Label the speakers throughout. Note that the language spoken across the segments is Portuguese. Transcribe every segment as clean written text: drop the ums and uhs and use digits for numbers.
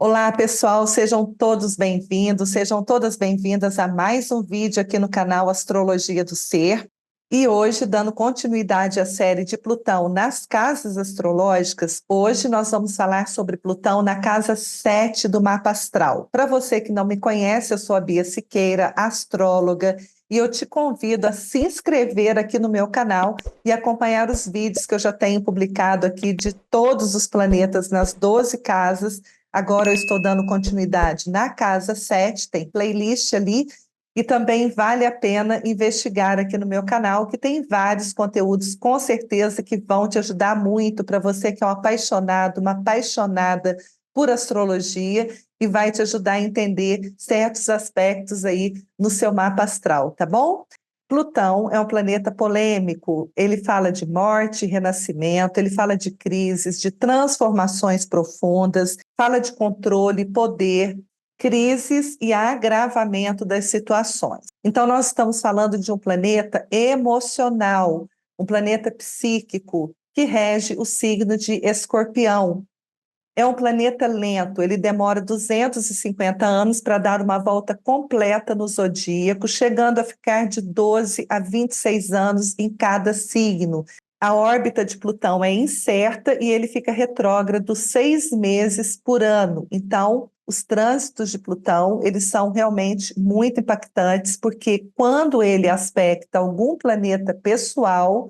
Speaker 1: Olá, pessoal, sejam todos bem-vindos, sejam todas bem-vindas a mais um vídeo aqui no canal Astrologia do Ser. E hoje, dando continuidade à série de Plutão nas casas astrológicas, hoje nós vamos falar sobre Plutão na casa 7 do mapa astral. Para você que não me conhece, eu sou a Bia Siqueira, astróloga, e eu te convido a se inscrever aqui no meu canal e acompanhar os vídeos que eu já tenho publicado aqui de todos os planetas nas 12 casas. Agora eu estou dando continuidade na casa 7, tem playlist ali, e também vale a pena investigar aqui no meu canal, que tem vários conteúdos, com certeza, que vão te ajudar muito para você que é um apaixonado, uma apaixonada por astrologia, e vai te ajudar a entender certos aspectos aí no seu mapa astral, tá bom? Plutão é um planeta polêmico, ele fala de morte, renascimento, ele fala de crises, de transformações profundas, fala de controle, poder, crises e agravamento das situações. Então, nós estamos falando de um planeta emocional, um planeta psíquico, que rege o signo de Escorpião. É um planeta lento, ele demora 250 anos para dar uma volta completa no zodíaco, chegando a ficar de 12 a 26 anos em cada signo. A órbita de Plutão é incerta e ele fica retrógrado 6 meses por ano. Então, os trânsitos de Plutão, eles são realmente muito impactantes, porque quando ele aspecta algum planeta pessoal,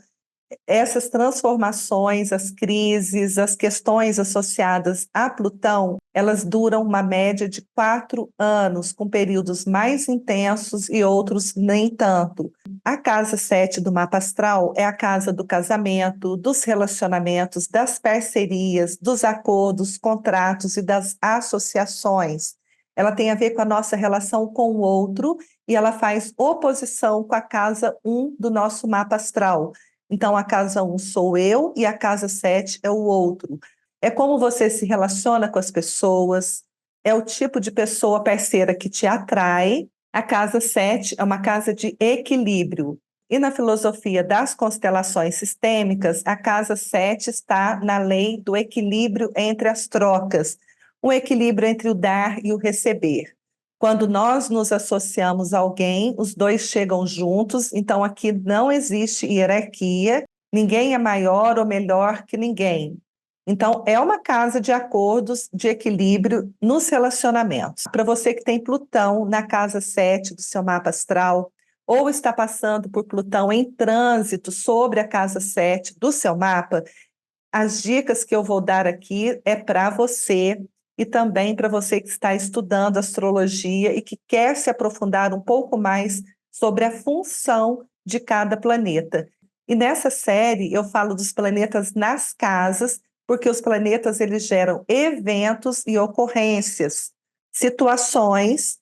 Speaker 1: essas transformações, as crises, as questões associadas a Plutão, elas duram uma média de 4 anos, com períodos mais intensos e outros nem tanto. A casa 7 do mapa astral é a casa do casamento, dos relacionamentos, das parcerias, dos acordos, contratos e das associações. Ela tem a ver com a nossa relação com o outro e ela faz oposição com a casa 1 do nosso mapa astral. Então, a casa 1 sou eu e a casa 7 é o outro. É como você se relaciona com as pessoas, é o tipo de pessoa parceira que te atrai. A casa 7 é uma casa de equilíbrio. E na filosofia das constelações sistêmicas, a casa 7 está na lei do equilíbrio entre as trocas, o equilíbrio entre o dar e o receber. Quando nós nos associamos a alguém, os dois chegam juntos, então aqui não existe hierarquia, ninguém é maior ou melhor que ninguém. Então, é uma casa de acordos, de equilíbrio nos relacionamentos. Para você que tem Plutão na casa 7 do seu mapa astral, ou está passando por Plutão em trânsito sobre a casa 7 do seu mapa, as dicas que eu vou dar aqui é para você e também para você que está estudando astrologia e que quer se aprofundar um pouco mais sobre a função de cada planeta. E nessa série eu falo dos planetas nas casas, porque os planetas eles geram eventos e ocorrências, situações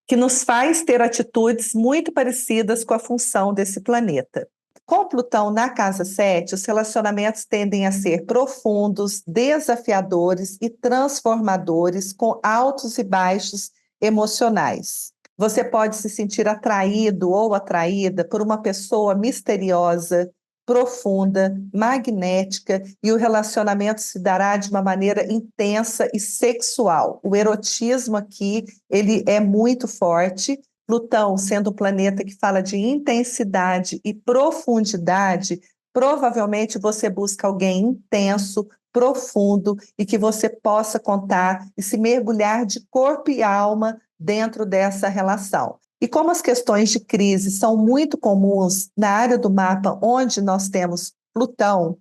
Speaker 1: que nos faz ter atitudes muito parecidas com a função desse planeta. Com Plutão na casa 7, os relacionamentos tendem a ser profundos, desafiadores e transformadores, com altos e baixos emocionais. Você pode se sentir atraído ou atraída por uma pessoa misteriosa, profunda, magnética, e o relacionamento se dará de uma maneira intensa e sexual. O erotismo aqui, ele é muito forte. Plutão, sendo um planeta que fala de intensidade e profundidade, provavelmente você busca alguém intenso, profundo e que você possa contar e se mergulhar de corpo e alma dentro dessa relação. E como as questões de crise são muito comuns na área do mapa onde nós temos Plutão,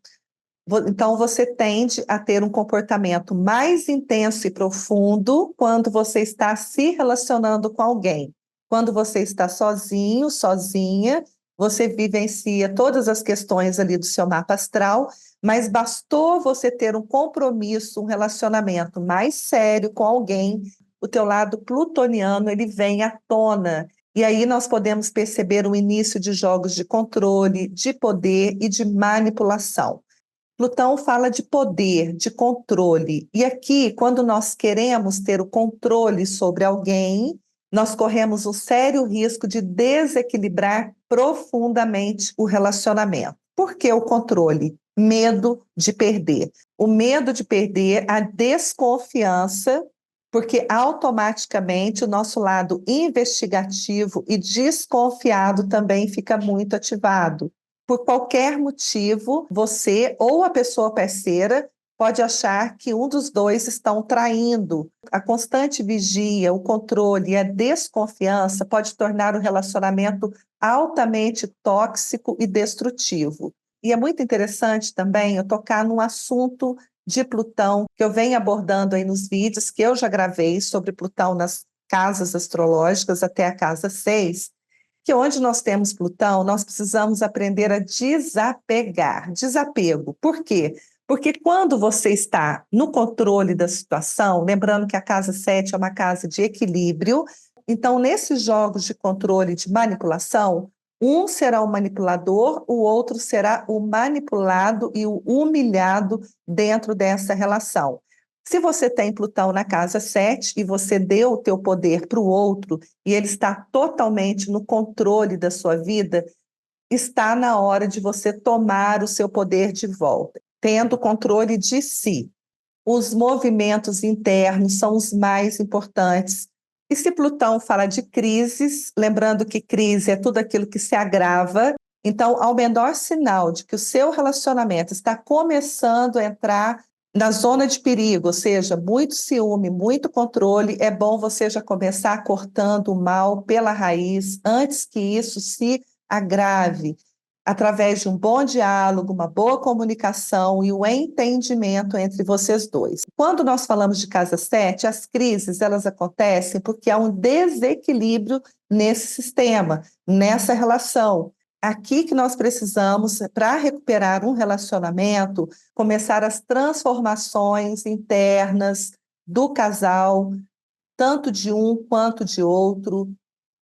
Speaker 1: então você tende a ter um comportamento mais intenso e profundo quando você está se relacionando com alguém. Quando você está sozinho, sozinha, você vivencia todas as questões ali do seu mapa astral, mas bastou você ter um compromisso, um relacionamento mais sério com alguém, o teu lado plutoniano, ele vem à tona. E aí nós podemos perceber o início de jogos de controle, de poder e de manipulação. Plutão fala de poder, de controle. E aqui, quando nós queremos ter o controle sobre alguém, nós corremos um sério risco de desequilibrar profundamente o relacionamento. Por que o controle? Medo de perder. O medo de perder, a desconfiança porque automaticamente o nosso lado investigativo e desconfiado também fica muito ativado. Por qualquer motivo, você ou a pessoa parceira pode achar que um dos dois estão traindo. A constante vigia, o controle e a desconfiança pode tornar o relacionamento altamente tóxico e destrutivo. E é muito interessante também eu tocar num assunto de Plutão, que eu venho abordando aí nos vídeos que eu já gravei sobre Plutão nas casas astrológicas até a casa 6, que onde nós temos Plutão, nós precisamos aprender a desapegar. Desapego. Por quê? Porque quando você está no controle da situação, lembrando que a casa 7 é uma casa de equilíbrio, então nesses jogos de controle e de manipulação, um será o manipulador, o outro será o manipulado e o humilhado dentro dessa relação. Se você tem Plutão na casa 7 e você deu o teu poder para o outro e ele está totalmente no controle da sua vida, está na hora de você tomar o seu poder de volta, tendo controle de si. Os movimentos internos são os mais importantes. E se Plutão fala de crises, lembrando que crise é tudo aquilo que se agrava, então, ao menor sinal de que o seu relacionamento está começando a entrar na zona de perigo, ou seja, muito ciúme, muito controle, é bom você já começar cortando o mal pela raiz, antes que isso se agrave, através de um bom diálogo, uma boa comunicação e o entendimento entre vocês dois. Quando nós falamos de casa 7, as crises elas acontecem porque há um desequilíbrio nesse sistema, nessa relação. Aqui que nós precisamos, para recuperar um relacionamento, começar as transformações internas do casal, tanto de um quanto de outro.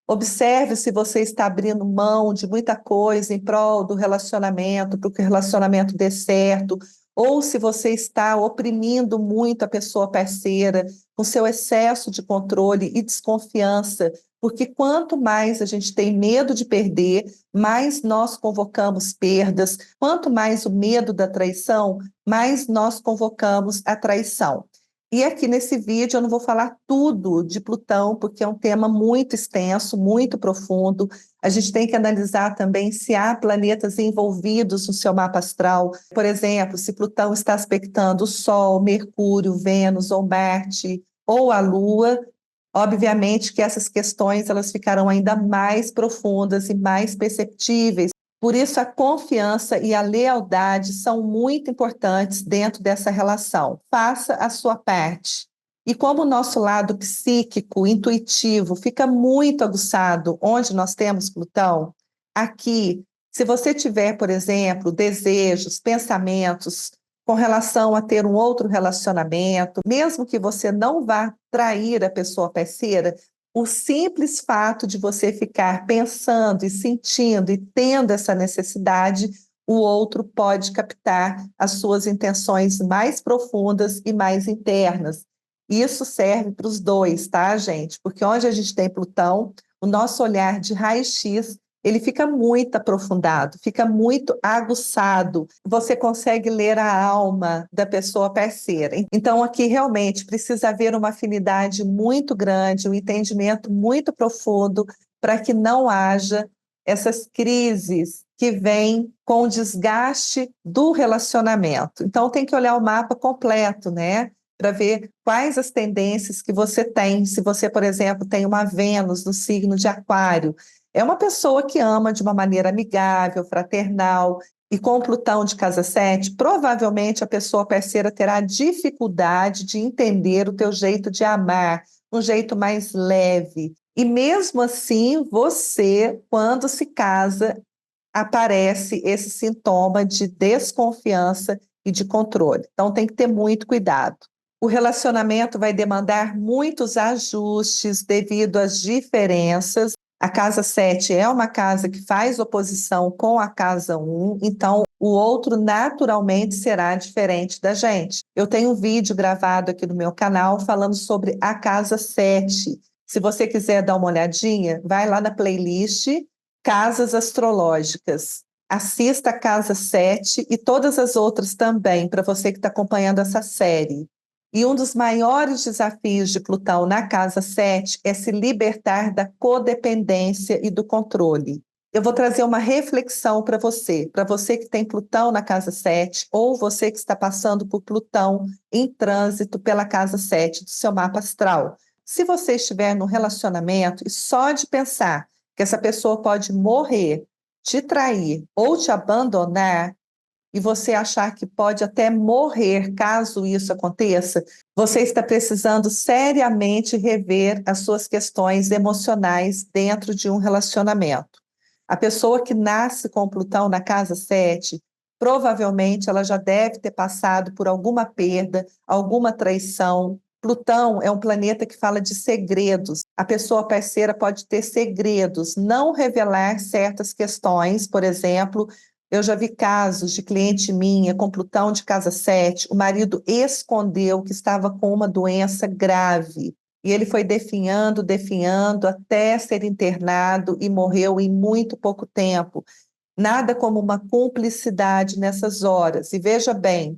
Speaker 1: Observe se você está abrindo mão de muita coisa em prol do relacionamento, para que o relacionamento dê certo, ou se você está oprimindo muito a pessoa parceira, com seu excesso de controle e desconfiança, porque quanto mais a gente tem medo de perder, mais nós convocamos perdas, quanto mais o medo da traição, mais nós convocamos a traição. E aqui nesse vídeo eu não vou falar tudo de Plutão, porque é um tema muito extenso, muito profundo. A gente tem que analisar também se há planetas envolvidos no seu mapa astral. Por exemplo, se Plutão está aspectando o Sol, Mercúrio, Vênus ou Marte, ou a Lua. Obviamente que essas questões elas ficarão ainda mais profundas e mais perceptíveis. Por isso, a confiança e a lealdade são muito importantes dentro dessa relação. Faça a sua parte. E como o nosso lado psíquico, intuitivo, fica muito aguçado onde nós temos Plutão, aqui, se você tiver, por exemplo, desejos, pensamentos com relação a ter um outro relacionamento, mesmo que você não vá trair a pessoa parceira, o simples fato de você ficar pensando e sentindo e tendo essa necessidade, o outro pode captar as suas intenções mais profundas e mais internas. Isso serve para os dois, tá, gente? Porque onde a gente tem Plutão, o nosso olhar de raio-x ele fica muito aprofundado, fica muito aguçado. Você consegue ler a alma da pessoa parceira. Então, aqui realmente precisa haver uma afinidade muito grande, um entendimento muito profundo para que não haja essas crises que vêm com o desgaste do relacionamento. Então, tem que olhar o mapa completo, né? Para ver quais as tendências que você tem. Se você, por exemplo, tem uma Vênus no signo de Aquário, é uma pessoa que ama de uma maneira amigável, fraternal, e com Plutão de casa 7, provavelmente a pessoa parceira terá dificuldade de entender o teu jeito de amar, um jeito mais leve. E mesmo assim, você, quando se casa, aparece esse sintoma de desconfiança e de controle. Então tem que ter muito cuidado. O relacionamento vai demandar muitos ajustes devido às diferenças. A casa 7 é uma casa que faz oposição com a casa 1, então o outro naturalmente será diferente da gente. Eu tenho um vídeo gravado aqui no meu canal falando sobre a casa 7. Se você quiser dar uma olhadinha, vai lá na playlist Casas Astrológicas. Assista a casa 7 e todas as outras também, para você que está acompanhando essa série. E um dos maiores desafios de Plutão na casa 7 é se libertar da codependência e do controle. Eu vou trazer uma reflexão para você que tem Plutão na casa 7, ou você que está passando por Plutão em trânsito pela casa 7 do seu mapa astral. Se você estiver num relacionamento e só de pensar que essa pessoa pode morrer, te trair ou te abandonar, e você achar que pode até morrer caso isso aconteça, você está precisando seriamente rever as suas questões emocionais dentro de um relacionamento. A pessoa que nasce com Plutão na casa 7, provavelmente ela já deve ter passado por alguma perda, alguma traição. Plutão é um planeta que fala de segredos. A pessoa parceira pode ter segredos, não revelar certas questões, por exemplo. Eu já vi casos de cliente minha com Plutão de casa 7, o marido escondeu que estava com uma doença grave e ele foi definhando, definhando até ser internado e morreu em muito pouco tempo. Nada como uma cumplicidade nessas horas. E veja bem,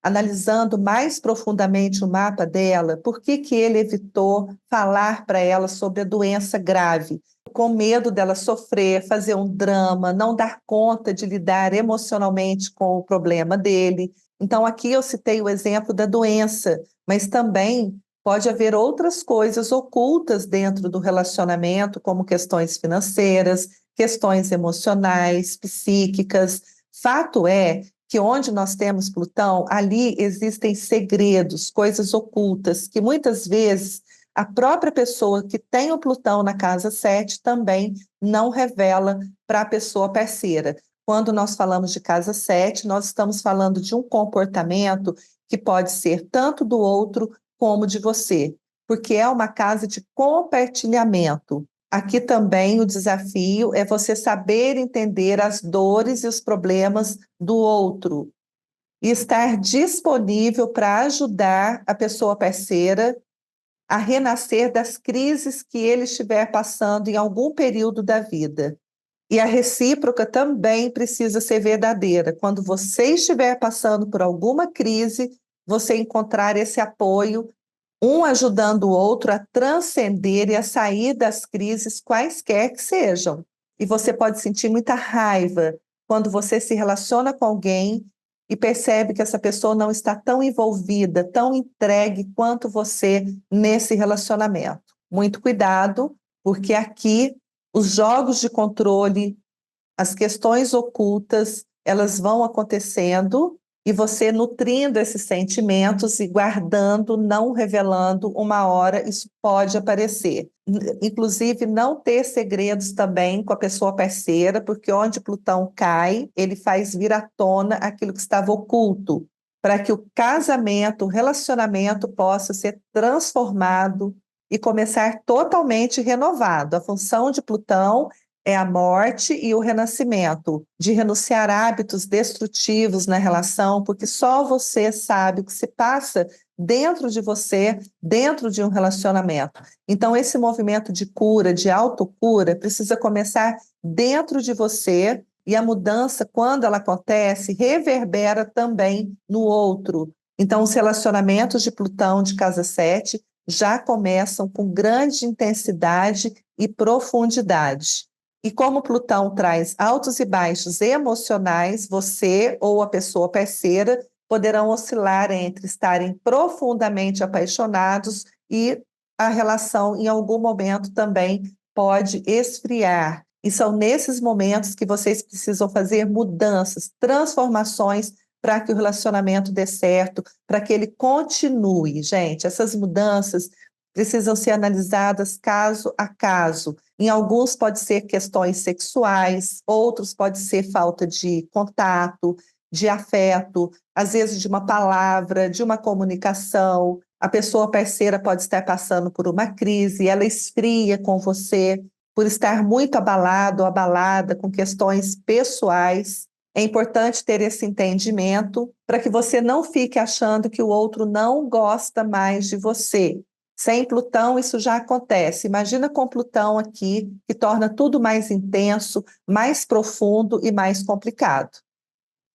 Speaker 1: analisando mais profundamente o mapa dela, por que que ele evitou falar para ela sobre a doença grave? Com medo dela sofrer, fazer um drama, não dar conta de lidar emocionalmente com o problema dele. Então, aqui eu citei o exemplo da doença, mas também pode haver outras coisas ocultas dentro do relacionamento, como questões financeiras, questões emocionais, psíquicas. Fato é que onde nós temos Plutão, ali existem segredos, coisas ocultas, que muitas vezes a própria pessoa que tem o Plutão na casa 7 também não revela para a pessoa parceira. Quando nós falamos de casa 7, nós estamos falando de um comportamento que pode ser tanto do outro como de você, porque é uma casa de compartilhamento. Aqui também o desafio é você saber entender as dores e os problemas do outro e estar disponível para ajudar a pessoa parceira a renascer das crises que ele estiver passando em algum período da vida. E a recíproca também precisa ser verdadeira. Quando você estiver passando por alguma crise, você encontrar esse apoio, um ajudando o outro a transcender e a sair das crises, quaisquer que sejam. E você pode sentir muita raiva quando você se relaciona com alguém e percebe que essa pessoa não está tão envolvida, tão entregue quanto você nesse relacionamento. Muito cuidado, porque aqui os jogos de controle, as questões ocultas, elas vão acontecendo e você nutrindo esses sentimentos e guardando, não revelando, uma hora isso pode aparecer. Inclusive, não ter segredos também com a pessoa parceira, porque onde Plutão cai, ele faz vir à tona aquilo que estava oculto, para que o casamento, o relacionamento possa ser transformado e começar totalmente renovado. A função de Plutão é a morte e o renascimento, de renunciar a hábitos destrutivos na relação, porque só você sabe o que se passa dentro de você, dentro de um relacionamento. Então, esse movimento de cura, de autocura, precisa começar dentro de você, e a mudança, quando ela acontece, reverbera também no outro. Então, os relacionamentos de Plutão de casa 7 já começam com grande intensidade e profundidade. E como Plutão traz altos e baixos emocionais, você ou a pessoa parceira poderão oscilar entre estarem profundamente apaixonados e a relação, em algum momento, também pode esfriar. E são nesses momentos que vocês precisam fazer mudanças, transformações para que o relacionamento dê certo, para que ele continue. Gente, essas mudanças precisam ser analisadas caso a caso. Em alguns pode ser questões sexuais, outros pode ser falta de contato, de afeto, às vezes de uma palavra, de uma comunicação. A pessoa parceira pode estar passando por uma crise, ela esfria com você por estar muito abalado ou abalada com questões pessoais. É importante ter esse entendimento para que você não fique achando que o outro não gosta mais de você. Sem Plutão, isso já acontece. Imagina com Plutão aqui, que torna tudo mais intenso, mais profundo e mais complicado.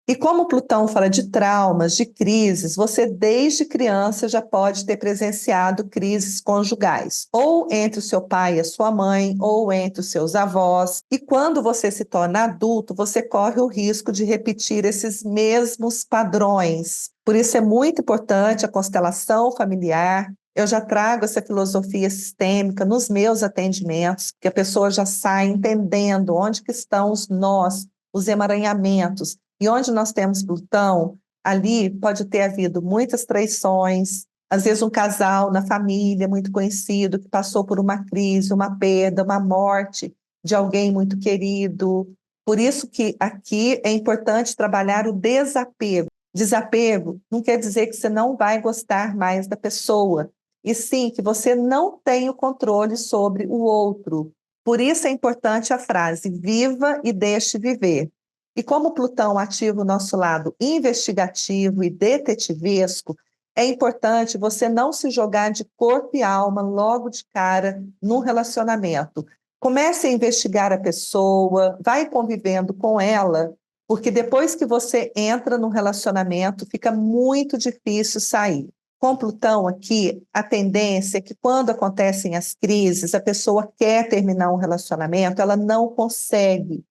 Speaker 1: E como Plutão fala de traumas, de crises, você desde criança já pode ter presenciado crises conjugais, ou entre o seu pai e a sua mãe, ou entre os seus avós. E quando você se torna adulto, você corre o risco de repetir esses mesmos padrões. Por isso é muito importante a constelação familiar. Eu já trago essa filosofia sistêmica nos meus atendimentos, que a pessoa já sai entendendo onde que estão os nós, os emaranhamentos. E onde nós temos Plutão, ali pode ter havido muitas traições, às vezes um casal na família muito conhecido que passou por uma crise, uma perda, uma morte de alguém muito querido. Por isso que aqui é importante trabalhar o desapego. Desapego não quer dizer que você não vai gostar mais da pessoa, e sim que você não tem o controle sobre o outro. Por isso é importante a frase: viva e deixe viver. E como Plutão ativa o nosso lado investigativo e detetivesco, é importante você não se jogar de corpo e alma logo de cara num relacionamento. Comece a investigar a pessoa, vai convivendo com ela, porque depois que você entra num relacionamento, fica muito difícil sair. Com Plutão aqui, a tendência é que quando acontecem as crises, a pessoa quer terminar um relacionamento, ela não consegue,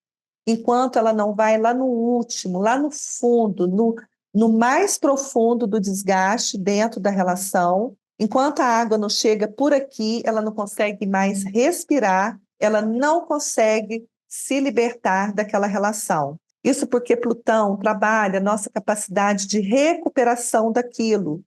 Speaker 1: enquanto ela não vai lá no último, lá no fundo, no mais profundo do desgaste dentro da relação. Enquanto a água não chega por aqui, ela não consegue mais respirar, ela não consegue se libertar daquela relação. Isso porque Plutão trabalha a nossa capacidade de recuperação daquilo,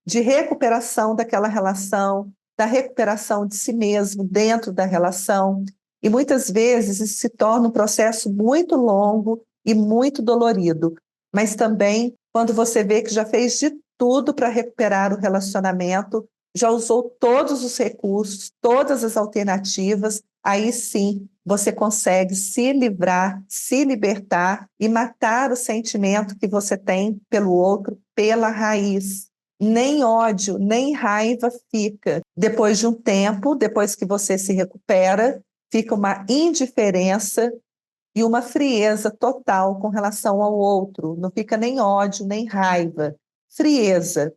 Speaker 1: de recuperação daquela relação, da recuperação de si mesmo dentro da relação. E muitas vezes isso se torna um processo muito longo e muito dolorido. Mas também, quando você vê que já fez de tudo para recuperar o relacionamento, já usou todos os recursos, todas as alternativas, aí sim você consegue se livrar, se libertar e matar o sentimento que você tem pelo outro pela raiz. Nem ódio, nem raiva fica. Depois de um tempo, depois que você se recupera, fica uma indiferença e uma frieza total com relação ao outro. Não fica nem ódio, nem raiva. Frieza.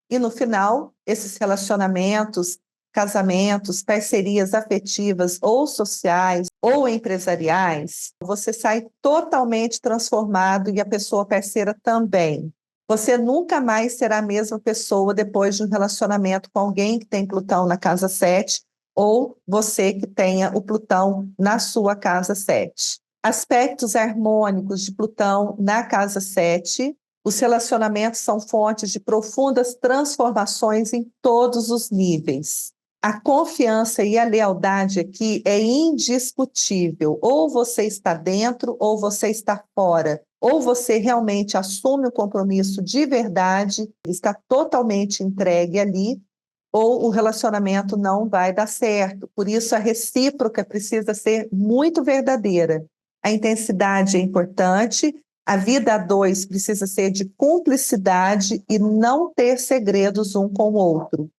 Speaker 1: E no final, esses relacionamentos, casamentos, parcerias afetivas ou sociais ou empresariais, você sai totalmente transformado e a pessoa parceira também. Você nunca mais será a mesma pessoa depois de um relacionamento com alguém que tem Plutão na casa 7 ou você que tenha o Plutão na sua casa 7. Aspectos harmônicos de Plutão na casa 7. Os relacionamentos são fontes de profundas transformações em todos os níveis. A confiança e a lealdade aqui é indiscutível. Ou você está dentro ou você está fora. Ou você realmente assume o compromisso de verdade, está totalmente entregue ali, ou o relacionamento não vai dar certo. Por isso, a recíproca precisa ser muito verdadeira. A intensidade é importante, a vida a dois precisa ser de cumplicidade e não ter segredos um com o outro.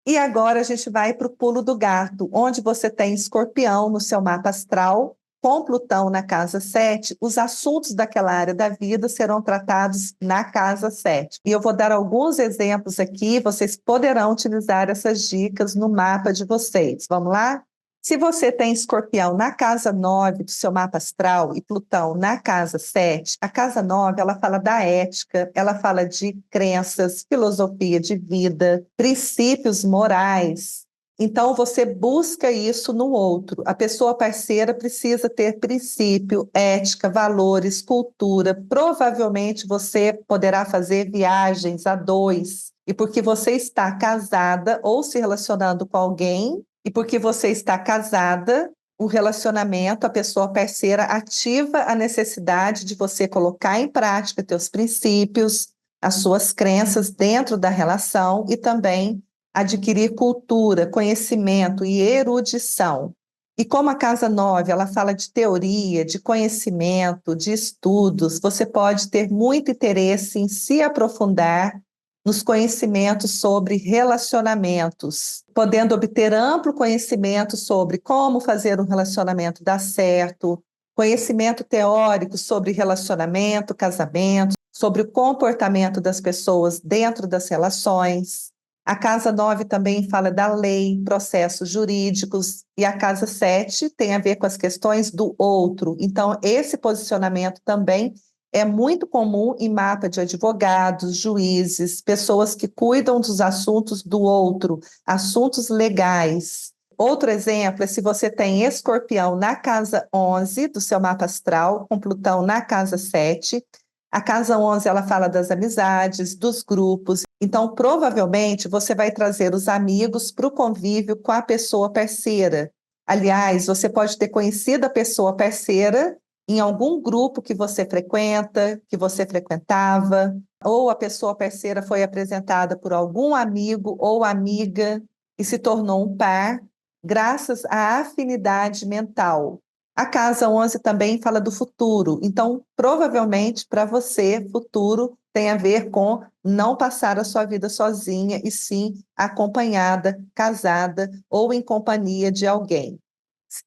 Speaker 1: E agora a gente vai para o pulo do gato, onde você tem Escorpião no seu mapa astral, com Plutão na casa 7, os assuntos daquela área da vida serão tratados na casa 7. E eu vou dar alguns exemplos aqui, vocês poderão utilizar essas dicas no mapa de vocês. Vamos lá? Se você tem Escorpião na casa 9 do seu mapa astral e Plutão na casa 7, a casa 9 ela fala da ética, ela fala de crenças, filosofia de vida, princípios morais. Então você busca isso no outro. A pessoa parceira precisa ter princípio, ética, valores, cultura. Provavelmente você poderá fazer viagens a dois. E porque você está casada ou se relacionando com alguém, e porque você está casada, o relacionamento, a pessoa parceira ativa a necessidade de você colocar em prática teus princípios, as suas crenças dentro da relação e também adquirir cultura, conhecimento e erudição. E como a casa 9, ela fala de teoria, de conhecimento, de estudos, você pode ter muito interesse em se aprofundar nos conhecimentos sobre relacionamentos, podendo obter amplo conhecimento sobre como fazer um relacionamento dar certo, conhecimento teórico sobre relacionamento, casamento, sobre o comportamento das pessoas dentro das relações. A casa 9 também fala da lei, processos jurídicos, e a casa 7 tem a ver com as questões do outro. Então, esse posicionamento também é muito comum em mapa de advogados, juízes, pessoas que cuidam dos assuntos do outro, assuntos legais. Outro exemplo é se você tem Escorpião na casa 11 do seu mapa astral, com Plutão na casa 7. A casa 11 ela fala das amizades, dos grupos. Então, provavelmente, você vai trazer os amigos para o convívio com a pessoa parceira. Aliás, você pode ter conhecido a pessoa parceira em algum grupo que você frequenta, que você frequentava, ou a pessoa parceira foi apresentada por algum amigo ou amiga e se tornou um par, graças à afinidade mental. A casa 11 também fala do futuro, então, provavelmente, para você, futuro tem a ver com não passar a sua vida sozinha, e sim acompanhada, casada ou em companhia de alguém.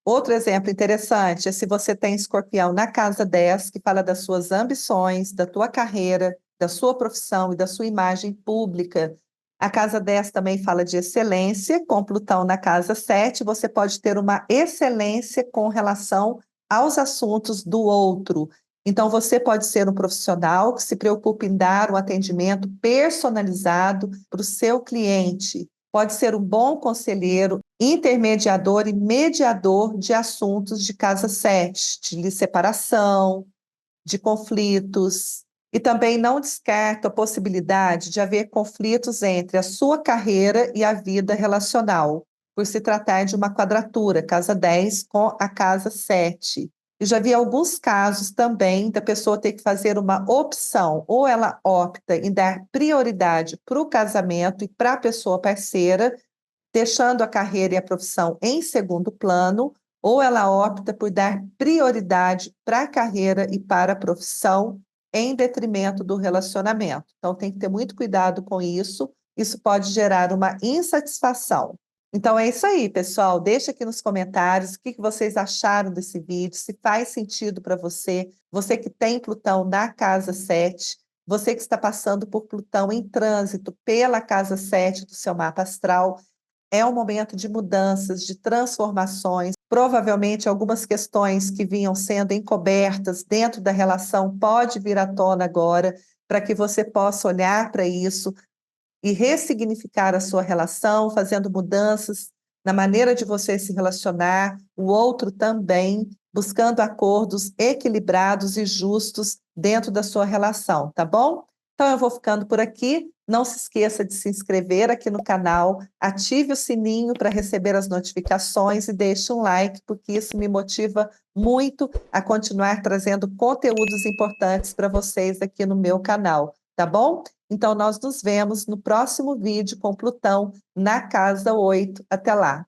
Speaker 1: Outro exemplo interessante é se você tem Escorpião na casa 10, que fala das suas ambições, da tua carreira, da sua profissão e da sua imagem pública. A casa 10 também fala de excelência, com Plutão na casa 7, você pode ter uma excelência com relação aos assuntos do outro. Então, você pode ser um profissional que se preocupe em dar um atendimento personalizado para o seu cliente. Pode ser um bom conselheiro, intermediador e mediador de assuntos de casa 7, de separação, de conflitos. E também não descarta a possibilidade de haver conflitos entre a sua carreira e a vida relacional, por se tratar de uma quadratura, casa 10 com a casa 7. E já vi alguns casos também da pessoa ter que fazer uma opção, ou ela opta em dar prioridade para o casamento e para a pessoa parceira, deixando a carreira e a profissão em segundo plano, ou ela opta por dar prioridade para a carreira e para a profissão em detrimento do relacionamento. Então, tem que ter muito cuidado com isso. Isso pode gerar uma insatisfação. Então, é isso aí, pessoal. Deixa aqui nos comentários o que vocês acharam desse vídeo, se faz sentido para você, você que tem Plutão na casa 7, você que está passando por Plutão em trânsito pela casa 7 do seu mapa astral. É um momento de mudanças, de transformações. Provavelmente algumas questões que vinham sendo encobertas dentro da relação pode vir à tona agora, para que você possa olhar para isso e ressignificar a sua relação, fazendo mudanças na maneira de você se relacionar, o outro também, buscando acordos equilibrados e justos dentro da sua relação, tá bom? Então eu vou ficando por aqui. Não se esqueça de se inscrever aqui no canal, ative o sininho para receber as notificações e deixe um like, porque isso me motiva muito a continuar trazendo conteúdos importantes para vocês aqui no meu canal, tá bom? Então, nós nos vemos no próximo vídeo com Plutão na casa 8. Até lá!